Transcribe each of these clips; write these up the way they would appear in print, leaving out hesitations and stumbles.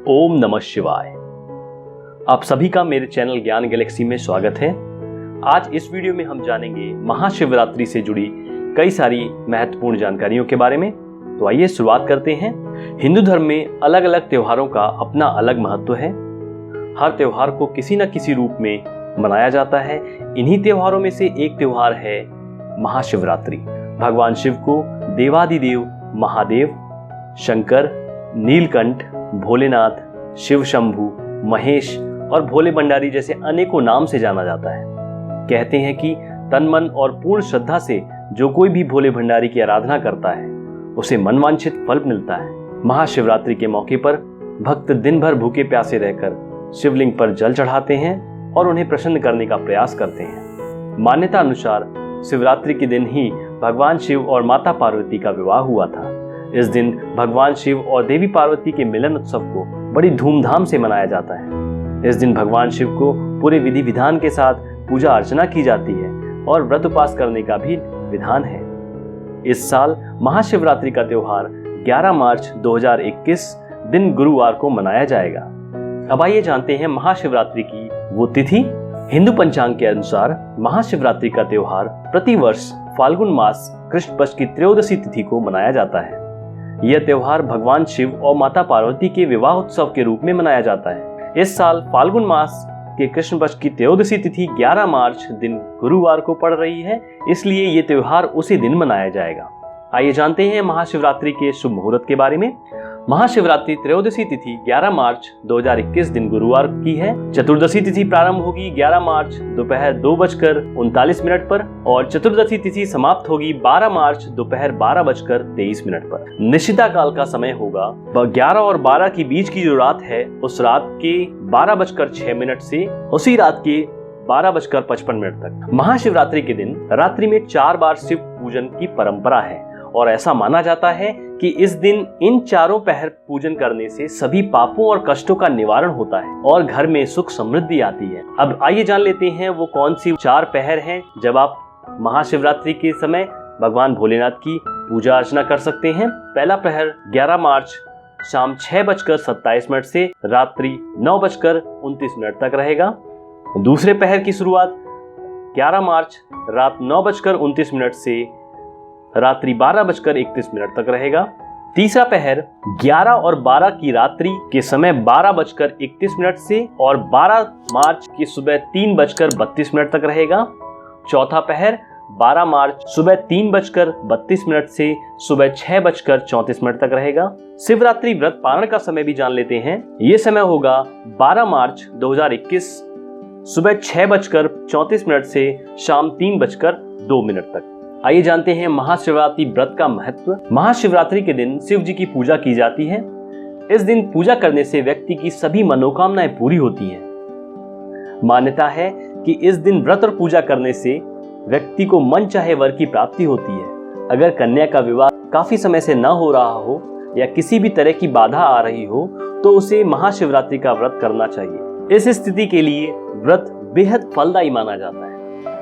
ओम नमः शिवाय। आप सभी का मेरे चैनल ज्ञान गैलेक्सी में स्वागत है। आज इस वीडियो में हम जानेंगे महाशिवरात्रि से जुड़ी कई सारी महत्वपूर्ण जानकारियों के बारे में। तो आइए शुरुआत करते हैं। हिंदू धर्म में अलग अलग त्योहारों का अपना अलग महत्व है। हर त्योहार को किसी न किसी रूप में मनाया जाता है। इन्हीं त्योहारों में से एक त्योहार है महाशिवरात्रि। भगवान शिव को देवादिदेव महादेव, शंकर, नीलकंठ, भोलेनाथ, शिव शंभु, महेश और भोले भंडारी जैसे अनेकों नाम से जाना जाता है। कहते हैं कि तन मन और पूर्ण श्रद्धा से जो कोई भी भोले भंडारी की आराधना करता है उसे मनवांछित फल मिलता है। महाशिवरात्रि के मौके पर भक्त दिन भर भूखे प्यासे रहकर शिवलिंग पर जल चढ़ाते हैं और उन्हें प्रसन्न करने का प्रयास करते हैं। मान्यता अनुसार शिवरात्रि के दिन ही भगवान शिव और माता पार्वती का विवाह हुआ था। इस दिन भगवान शिव और देवी पार्वती के मिलन उत्सव को बड़ी धूमधाम से मनाया जाता है। इस दिन भगवान शिव को पूरे विधि विधान के साथ पूजा अर्चना की जाती है और व्रत उपास करने का भी विधान है। इस साल महाशिवरात्रि का त्योहार 11 मार्च 2021 दिन गुरुवार को मनाया जाएगा। अब आइए जानते हैं महाशिवरात्रि की वो तिथि। हिंदू पंचांग के अनुसार महाशिवरात्रि का त्योहार प्रतिवर्ष फाल्गुन मास कृष्ण पक्ष की त्रयोदशी तिथि को मनाया जाता है। यह त्योहार भगवान शिव और माता पार्वती के विवाह उत्सव के रूप में मनाया जाता है। इस साल फाल्गुन मास के कृष्ण पक्ष की त्रयोदशी तिथि 11 मार्च दिन गुरुवार को पड़ रही है, इसलिए ये त्योहार उसी दिन मनाया जाएगा। आइए जानते हैं महाशिवरात्रि के शुभ मुहूर्त के बारे में। महाशिवरात्रि त्रयोदशी तिथि 11 मार्च 2021 दिन गुरुवार की है। चतुर्दशी तिथि प्रारंभ होगी 11 मार्च दोपहर 2:39 पर और चतुर्दशी तिथि समाप्त होगी 12 मार्च दोपहर 12:23 पर। निशिता काल का समय होगा 11 और 12 के बीच की जो रात है उस रात के 12:06 से उसी रात के 12:55 तक। महाशिवरात्रि के दिन रात्रि में 4 बार शिव पूजन की परंपरा है और ऐसा माना जाता है कि इस दिन इन चारों पहर पूजन करने से सभी पापों और कष्टों का निवारण होता है और घर में सुख समृद्धि आती है। अब आइए जान लेते हैं वो कौन सी 4 पहर हैं जब आप महाशिवरात्रि के समय भगवान भोलेनाथ की पूजा अर्चना कर सकते हैं। पहला पहर 11 मार्च शाम 6:27 से रात्रि 9:29 तक रहेगा। दूसरे पहर की शुरुआत 11 मार्च रात 9:29 से रात्रि 12:31 तक रहेगा। तीसरा पहर 11 और 12 की रात्रि के समय 12:31 से और 12 मार्च की सुबह 3:32 तक रहेगा। चौथा पहर 12 मार्च सुबह 3:32 से सुबह 6:34 तक रहेगा। शिवरात्रि व्रत पारण का समय भी जान लेते हैं। ये समय होगा 12 मार्च 2021 सुबह 6:34 से शाम 3:02 तक। आइए जानते हैं महाशिवरात्रि व्रत का महत्व। महाशिवरात्रि के दिन शिव जी की पूजा की जाती है। इस दिन पूजा करने से व्यक्ति की सभी मनोकामनाएं पूरी होती हैं। मान्यता है कि इस दिन व्रत और पूजा करने से व्यक्ति को मन चाहे वर की प्राप्ति होती है। अगर कन्या का विवाह काफी समय से न हो रहा हो या किसी भी तरह की बाधा आ रही हो तो उसे महाशिवरात्रि का व्रत करना चाहिए। इस स्थिति के लिए व्रत बेहद फलदायी माना जाता है।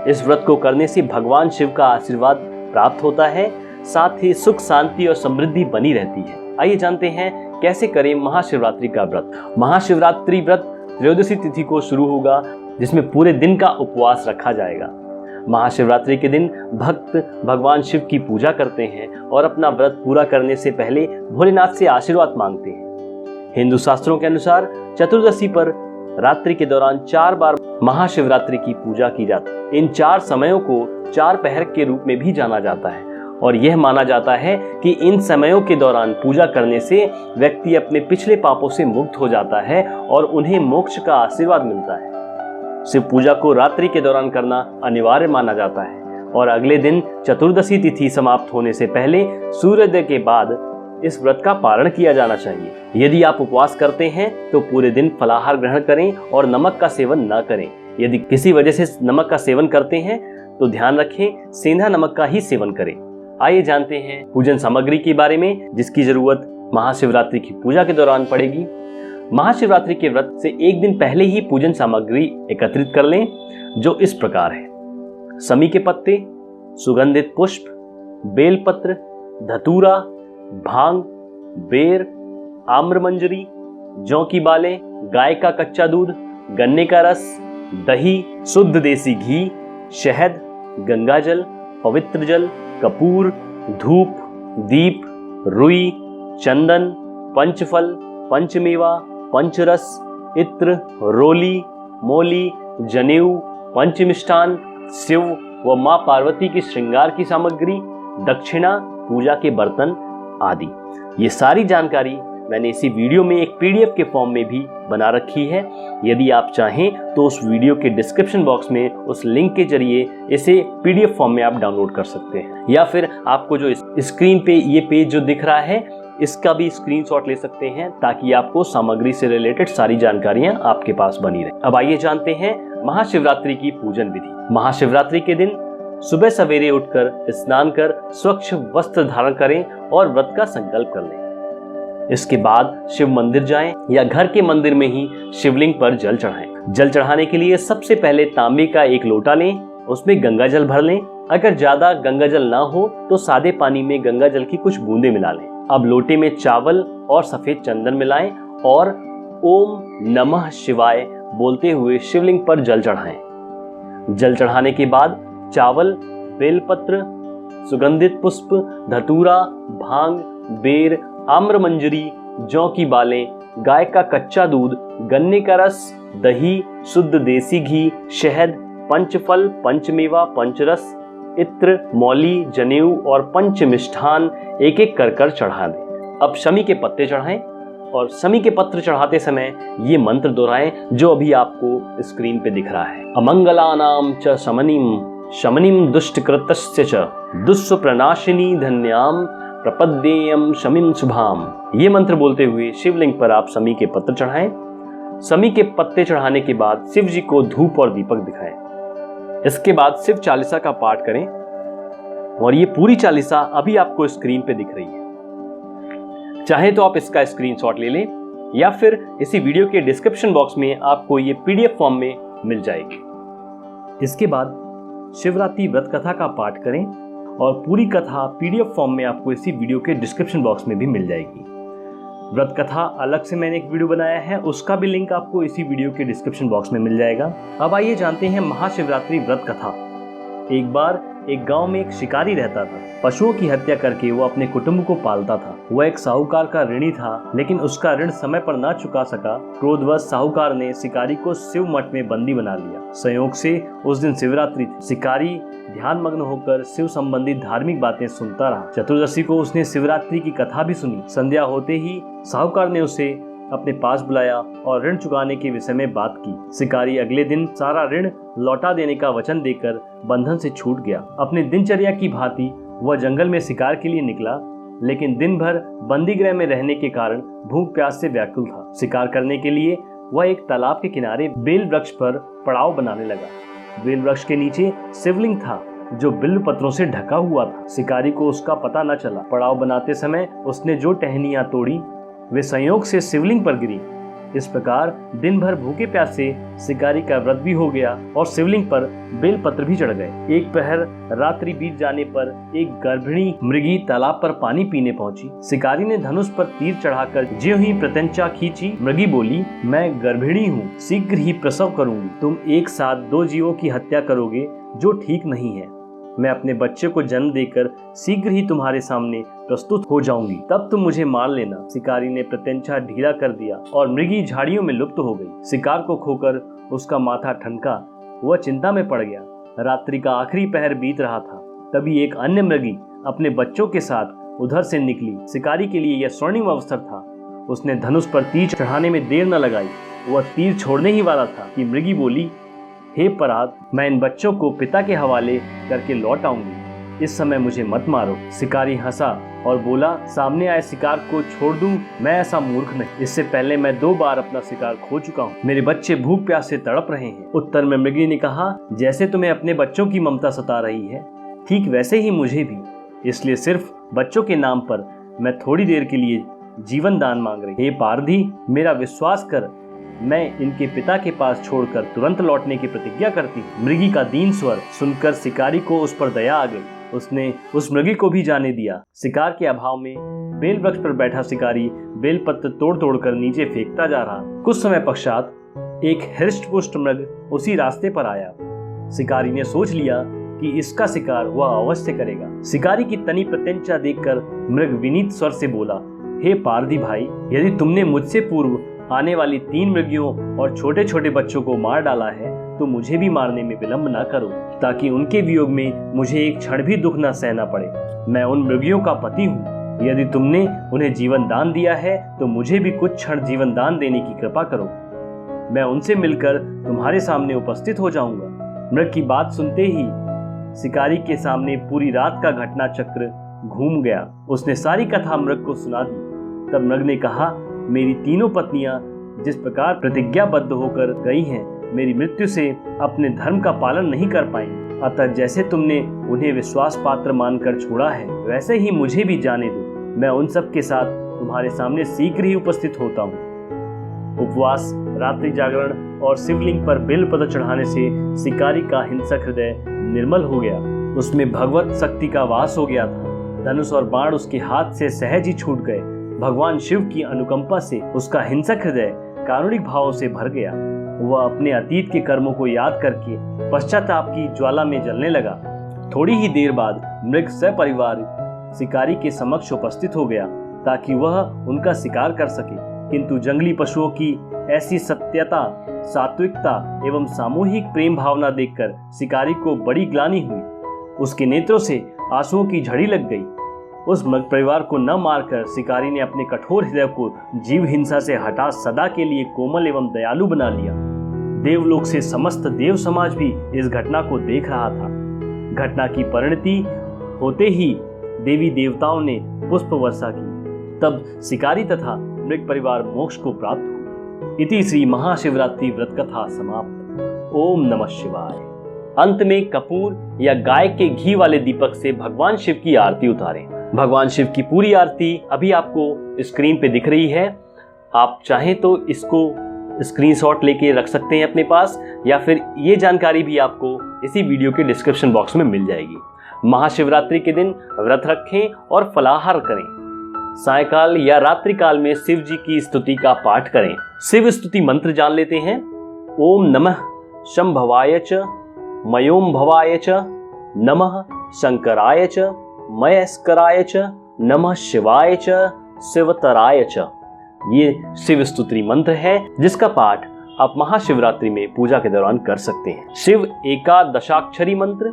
इस व्रत को करने से भगवान शिव का आशीर्वाद प्राप्त होता है, साथ ही सुख शांति और समृद्धि बनी रहती है। आइए जानते हैं कैसे करें महाशिवरात्रि का व्रत। महाशिवरात्रि व्रत त्रयोदशी तिथि को शुरू होगा जिसमें पूरे दिन का उपवास रखा जाएगा। महाशिवरात्रि के दिन भक्त भगवान शिव की पूजा करते हैं और अपना व्रत पूरा करने से पहले भोलेनाथ से आशीर्वाद मांगते हैं। हिंदू शास्त्रों के अनुसार चतुर्दशी पर रात्रि के दौरान 4 बार महाशिवरात्रि की पूजा की जाती है। इन 4 समयों को 4 पहर के रूप में भी जाना जाता है और यह माना जाता है कि इन समयों के दौरान पूजा करने से व्यक्ति अपने पिछले पापों से मुक्त हो जाता है और उन्हें मोक्ष का आशीर्वाद मिलता है। शिव पूजा को रात्रि के दौरान करना अनिवार्य माना जाता है और अगले दिन चतुर्दशी तिथि समाप्त होने से पहले सूर्योदय के बाद इस व्रत का पारण किया जाना चाहिए। यदि आप उपवास करते हैं तो पूरे दिन फलाहार ग्रहण करें और नमक का सेवन न करें। यदि किसी वजह से नमक का सेवन करते हैं तो ध्यान रखें सेंधा नमक का ही सेवन करें। आइए जानते हैं पूजन सामग्री के बारे में जिसकी जरूरत महाशिवरात्रि की पूजा के दौरान पड़ेगी। महाशिवरात्रि के व्रत से एक दिन पहले ही पूजन सामग्री एकत्रित कर लें जो इस प्रकार है। समी के पत्ते, सुगंधित पुष्प, बेलपत्र, धतूरा, भांग, बेर, आम्रमंजरी, जौ की बालें, गाय का कच्चा दूध, गन्ने का रस, दही, शुद्ध देसी घी, शहद, गंगाजल, पवित्र जल, कपूर, धूप, दीप, रुई, चंदन, पंचफल, पंचमेवा, पंचरस, इत्र, रोली, मोली, जनेऊ, पंचमिष्ठान, शिव व मां पार्वती की श्रृंगार की सामग्री, दक्षिणा, पूजा के बर्तन आदि। ये सारी जानकारी मैंने इसी वीडियो में एक पीडीएफ के फॉर्म में भी बना रखी है। यदि आप चाहें तो उस वीडियो के डिस्क्रिप्शन बॉक्स में उस लिंक के जरिए इसे पीडीएफ फॉर्म में आप डाउनलोड कर सकते हैं, या फिर आपको जो स्क्रीन पे ये पेज जो दिख रहा है इसका भी स्क्रीनशॉट ले सकते हैं, ताकि आपको सामग्री से रिलेटेड सारी जानकारियां आपके पास बनी रहे। अब आइए जानते हैं महाशिवरात्रि की पूजन विधि। महाशिवरात्रि के दिन सुबह सवेरे उठकर स्नान कर स्वच्छ वस्त्र धारण करें और व्रत का संकल्प कर लें। इसके बाद शिव मंदिर जाएं या घर के मंदिर में ही शिवलिंग पर जल चढ़ाएं। जल चढ़ाने के लिए सबसे पहले तांबे का एक लोटा लें, उसमें गंगा जल भर लें। अगर ज्यादा गंगा जल ना हो तो सादे पानी में गंगा जल की कुछ बूंदें मिला लें। अब लोटे में चावल और सफेद चंदन मिलाएं और ओम नमः शिवाय बोलते हुए शिवलिंग पर जल चढ़ाएं। जल चढ़ाने के बाद चावल, बेलपत्र, सुगंधित पुष्प, धतूरा, भांग, बेर, आम्रमंजरी, जौ की बालें, गाय का कच्चा दूध, गन्ने का रस, दही, शुद्ध देसी घी, शहद, पंचफल, पंचमेवा, पंचरस, इत्र, मौली, जनेऊ और पंचमिष्ठान एक एक कर चढ़ा दें। अब शमी के पत्ते चढ़ाएं और शमी के पत्र चढ़ाते समय ये मंत्र दोहराएं जो अभी आपको स्क्रीन पे दिख रहा है। अमंगलानाम च शमनिम दुष्टकृतस्य च दुष्प्रनाशिनी धन्याम प्रपद्येयम शमीम शुभाम। ये मंत्र बोलते हुए शिवलिंग पर आप शमी के पत्र चढ़ाएं। शमी के पत्ते चढ़ाने के बाद शिव जी को धूप और दीपक दिखाएं। इसके बाद शिव चालीसा का पाठ करें और ये पूरी चालीसा अभी आपको स्क्रीन पे दिख रही है। चाहे तो आप इसका स्क्रीनशॉट ले लें या फिर इसी वीडियो के डिस्क्रिप्शन बॉक्स में आपको ये पीडीएफ फॉर्म में मिल जाएगी। इसके बाद शिवरात्रि व्रत कथा का पाठ करें और पूरी कथा पीडीएफ फॉर्म में आपको इसी वीडियो के डिस्क्रिप्शन बॉक्स में भी मिल जाएगी। व्रत कथा अलग से मैंने एक वीडियो बनाया है, उसका भी लिंक आपको इसी वीडियो के डिस्क्रिप्शन बॉक्स में मिल जाएगा। अब आइए जानते हैं महाशिवरात्रि व्रत कथा। एक बार एक गांव में एक शिकारी रहता था। पशुओं की हत्या करके वो अपने कुटुंब को पालता था। वह एक साहूकार का ऋणी था, लेकिन उसका ऋण समय पर ना चुका सका। क्रोधवश साहूकार ने शिकारी को शिव मठ में बंदी बना लिया। संयोग से उस दिन शिवरात्रि थी। शिकारी ध्यान मग्न होकर शिव संबंधी धार्मिक बातें सुनता रहा। चतुर्दशी को उसने शिवरात्रि की कथा भी सुनी। संध्या होते ही साहूकार ने उसे अपने पास बुलाया और ऋण चुकाने के विषय में बात की। शिकारी अगले दिन सारा ऋण लौटा देने का वचन देकर बंधन से छूट गया। अपने दिनचर्या की भांति वह जंगल में शिकार के लिए निकला, लेकिन दिन भर बंदी गृह में रहने के कारण भूख प्यास से व्याकुल था। शिकार करने के लिए वह एक तालाब के किनारे बेल वृक्ष पर पड़ाव बनाने लगा। बेल वृक्ष के नीचे शिवलिंग था जो बिल्व पत्रों से ढका हुआ था। शिकारी को उसका पता न चला। पड़ाव बनाते समय उसने जो टहनियां तोड़ी वे संयोग से शिवलिंग पर गिरी। इस प्रकार दिन भर भूखे प्यासे शिकारी का व्रत भी हो गया और शिवलिंग पर बेल पत्र भी चढ़ गए। एक पहर रात्रि बीत जाने पर एक गर्भिणी मृगी तालाब पर पानी पीने पहुंची। शिकारी ने धनुष पर तीर चढ़ाकर ज्यों ही प्रत्यंचा खींची, मृगी बोली, मैं गर्भिणी हूँ, शीघ्र ही प्रसव करूंगी। तुम एक साथ 2 जीवों की हत्या करोगे जो ठीक नहीं है। मैं अपने बच्चे को जन्म देकर शीघ्र ही तुम्हारे सामने प्रस्तुत हो जाऊंगी, तब तुम मुझे मार लेना। शिकारी ने प्रत्यंचा ढीला कर दिया और मृगी झाड़ियों में लुप्त हो गई। शिकार को खोकर उसका माथा ठनका। वह चिंता में पड़ गया। रात्रि का आखिरी पहर बीत रहा था। तभी एक अन्य मृगी अपने बच्चों के साथ उधर से निकली। शिकारी के लिए यह स्वर्णिम अवसर था। उसने धनुष पर तीर चढ़ाने में देर न लगाई। वह तीर छोड़ने ही वाला था कि मृगी बोली, हे पराग, मैं इन बच्चों को पिता के हवाले करके लौट आऊंगी, इस समय मुझे मत मारो। शिकारी हंसा और बोला, सामने आए शिकार को छोड़ दूं? मैं ऐसा मूर्ख नहीं। इससे पहले मैं 2 बार अपना शिकार खो चुका हूँ। मेरे बच्चे भूख प्यास से तड़प रहे हैं। उत्तर में मृगी ने कहा, जैसे तुम्हें अपने बच्चों की ममता सता रही है, ठीक वैसे ही मुझे भी। इसलिए सिर्फ बच्चों के नाम पर मैं थोड़ी देर के लिए जीवन दान मांग रही। हे पारधी, मेरा विश्वास कर, मैं इनके पिता के पास छोड़कर तुरंत लौटने की प्रतिज्ञा करती हूँ। मृगी का दीन स्वर सुनकर शिकारी को उस पर दया आ गई। उसने उस मृगी को भी जाने दिया। शिकार के अभाव में बेल वृक्ष पर बैठा शिकारी बेल पत्र तोड़ तोड़ कर नीचे फेंकता जा रहा। कुछ समय पश्चात एक हृष्ट पुष्ट मृग उसी रास्ते पर आया। शिकारी ने सोच लिया कि इसका शिकार वह अवश्य करेगा। शिकारी की तनी प्रत्यंचा देखकर मृग विनीत स्वर से बोला, हे पारधी भाई, यदि तुमने मुझसे पूर्व आने वाली 3 मृगियों और छोटे छोटे बच्चों को मार डाला है तो मुझे भी मारने में विलंब न करो, ताकि उनके वियोग में मुझे एक क्षण भी दुख न सहना पड़े। मैं उन मृगियों का पति हूँ। यदि तुमने उन्हें जीवन दान दिया है तो मुझे भी कुछ क्षण जीवन दान देने की कृपा करो। मैं उनसे मिलकर तुम्हारे सामने उपस्थित हो जाऊंगा। मृग की बात सुनते ही शिकारी के सामने पूरी रात का घटना चक्र घूम गया। उसने सारी कथा मृग को सुना दी। तब मृग ने कहा, मेरी तीनों पत्नियां जिस प्रकार प्रतिज्ञाबद्ध होकर गई हैं, मेरी मृत्यु से अपने धर्म का पालन नहीं कर पाएंगी। अतः जैसे तुमने उन्हें विश्वास पात्र मानकर छोड़ा है, वैसे ही मुझे भी जाने दो। मैं उन सब के साथ तुम्हारे सामने शीघ्र ही उपस्थित होता हूँ। उपवास, रात्रि जागरण और शिवलिंग पर बेलपत्र चढ़ाने से शिकारी का हिंसक हृदय निर्मल हो गया। उसमें भगवत शक्ति का वास हो गया था। धनुष और बाण उसके हाथ से सहज ही छूट गए। भगवान शिव की अनुकंपा से उसका हिंसक हृदय कारुणिक भावों से भर गया। वह अपने अतीत के कर्मों को याद करके पश्चाताप की ज्वाला में जलने लगा। थोड़ी ही देर बाद मृग सपरिवार शिकारी के समक्ष उपस्थित हो गया ताकि वह उनका शिकार कर सके। किंतु जंगली पशुओं की ऐसी सत्यता, सात्विकता एवं सामूहिक प्रेम भावना देखकर शिकारी को बड़ी ग्लानि हुई। उसके नेत्रों से आंसुओं की झड़ी लग गई। उस मृग परिवार को न मारकर शिकारी ने अपने कठोर हृदय को जीव हिंसा से हटा सदा के लिए कोमल एवं दयालु बना लिया। देवलोक से समस्त देव समाज भी इस घटना को देख रहा था। घटना की परिणति होते ही देवी देवताओं ने पुष्प वर्षा की। तब शिकारी तथा मृग परिवार मोक्ष को प्राप्त हुए। इति श्री महाशिवरात्रि व्रत कथा समाप्त। ओम नमः शिवाय। अंत में कपूर या गाय के घी वाले दीपक से भगवान शिव की आरती उतारें। भगवान शिव की पूरी आरती अभी आपको स्क्रीन पे दिख रही है। आप चाहें तो इसको स्क्रीनशॉट लेके रख सकते हैं अपने पास, या फिर ये जानकारी भी आपको इसी वीडियो के डिस्क्रिप्शन बॉक्स में मिल जाएगी। महाशिवरात्रि के दिन व्रत रखें और फलाहार करें। सायकाल या रात्रि काल में शिव जी की स्तुति का पाठ करें। शिव स्तुति मंत्र जान लेते हैं। ओम नमः शंभवाय च मयोम भवाय च नमः शंकराय च मयस्कराय च नमः शिवाय च शिवतराय च। ये शिव स्तुति मंत्र है जिसका पाठ आप महाशिवरात्रि में पूजा के दौरान कर सकते हैं। शिव एकादशाक्षरी मंत्र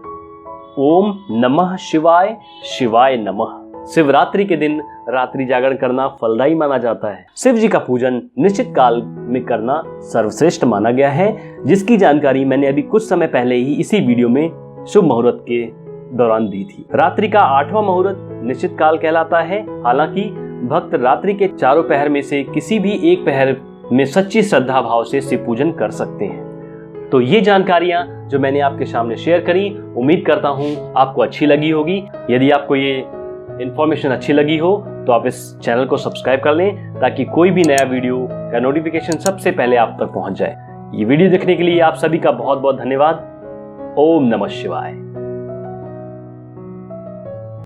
ओम नमः शिवाय शिवाय नमः। शिवरात्रि के दिन रात्रि जागरण करना फलदायी माना जाता है। शिव जी का पूजन निश्चित काल में करना सर्वश्रेष्ठ माना गया है, जिसकी जानकारी मैंने अभी कुछ समय पहले ही इसी वीडियो में शुभ मुहूर्त के दौरान दी थी। रात्रि का 8वां मुहूर्त निश्चित काल कहलाता है। हालांकि भक्त रात्रि के चारों पहर में से किसी भी एक पहर में सच्ची श्रद्धा भाव से शिव पूजन कर सकते हैं। तो ये जानकारियां जो मैंने आपके सामने शेयर करी, उम्मीद करता हूं आपको अच्छी लगी होगी। यदि आपको ये इन्फॉर्मेशन अच्छी लगी हो तो आप इस चैनल को सब्सक्राइब कर लें, ताकि कोई भी नया वीडियो का नोटिफिकेशन सबसे पहले आप तक पहुंच जाए। ये वीडियो देखने के लिए आप सभी का बहुत बहुत धन्यवाद। ओम नमः शिवाय।